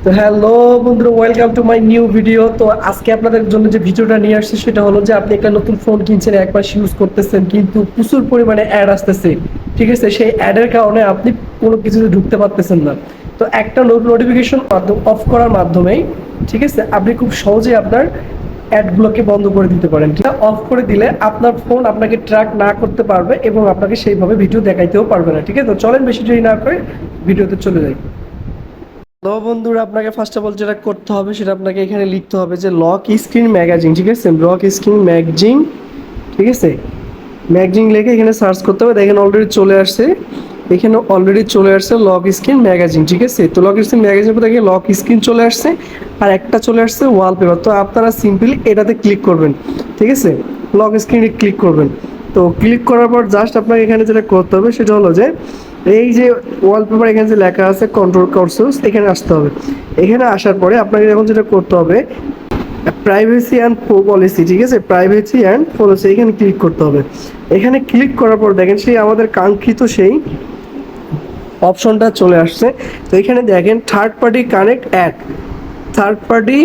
তো হ্যালো বন্ধুরা, welcome to my new video. তো আজকে আপনাদের জন্য যে ভিডিওটা নিয়ে আসছে সেটা হলো যে আপনি একটা নতুন ফোন কিনছেন, এক মাস ইউজ করতেছেন, কিন্তু প্রচুর পরিমাণে অ্যাড আসতেছে। ঠিক আছে, সেই অ্যাডের কারণে আপনি কোনো কিছুতে ঢুকতে পারতেছেন না। তো একটা নোটিফিকেশন অফ করার মাধ্যমেই ঠিক আছে আপনি খুব সহজেই আপনার অ্যাডগুলোকে বন্ধ করে দিতে পারেন। ঠিক অফ করে দিলে আপনার ফোন আপনাকে ট্র্যাক না করতে পারবে এবং আপনাকে সেইভাবে ভিডিও দেখাইতেও পারবে না। ঠিক আছে, তো চলেন বেশি দেরি না করে ভিডিওতে চলে যাই। তো বন্ধুরা, আপনাকে ফার্স্ট অফ অল যেটা করতে হবে সেটা আপনাকে এখানে লিখতে হবে যে লক স্ক্রিন ম্যাগাজিন। ঠিক আছে, লক স্ক্রিন ম্যাগাজিন। ঠিক আছে, ম্যাগাজিন লিখে এখানে সার্চ করতে হবে। দেখেন অলরেডি চলে আসছে, এখানে অলরেডি চলে আসছে লক স্ক্রিন ম্যাগাজিন। ঠিক আছে, তো লক স্ক্রিন ম্যাগাজিনের পর দেখে লক স্ক্রিন চলে আসছে, আর একটা চলে আসছে ওয়ালপেপার। তো আপনারা সিম্পলি এটাতে ক্লিক করবেন। ঠিক আছে, লক স্ক্রিনে ক্লিক করবেন। তো ক্লিক করার পর জাস্ট আপনাকে এখানে যেটা করতে হবে সেটা হলো যে এই যে ওয়ালপেপার এখানে যে লেখা আছে কন্ট্রোল কোর্সেস, এখানে আসতে হবে। এখানে আসার পরে আপনাকে এখন যেটা করতে হবে প্রাইভেসি অ্যান্ড পলিসি। ঠিক আছে, প্রাইভেসি অ্যান্ড পলিসি এখানে ক্লিক করতে হবে। এখানে ক্লিক করার পর দেখেন সেই আমাদের কাঙ্ক্ষিত সেই অপশনটা চলে আসছে। তো এখানে দেখেন third party connect ad, third party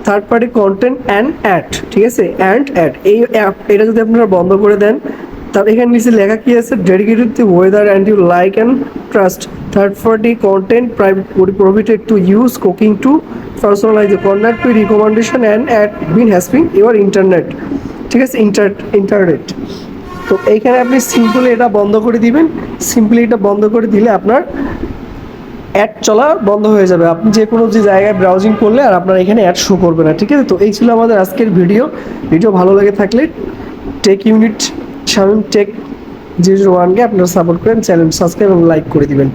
third party content and ad. ঠিক আছে, অ্যান্ড অ্যাড এই অ্যাপ এটা যদি আপনারা বন্ধ করে দেন, তার এখানে নিচে লেখা কি আছে, dedicated to weather and you like and trust third party content prohibited to use cooking to personalize contact to recommendation and ad bin hasping your internet. ঠিক আছে, ইন্টারনেট। তো এইখানে আপনি সিম্পলি এটা বন্ধ করে দিবেন। সিম্পলি এটা বন্ধ করে দিলে আপনার অ্যাড চলা বন্ধ হয়ে যাবে। আপনি যে কোনো যে জায়গায় ব্রাউজিং করলে আর আপনার এখানে অ্যাড শো করবে না। ঠিক আছে, তো এই ছিল আমাদের আজকের ভিডিও ভালো লাগে থাকলে টেক ইউনিট শামিম টেক 001কে আপনারা সাপোর্ট করেন, চ্যানেল সাবস্ক্রাইব এবং লাইক করে দিবেন।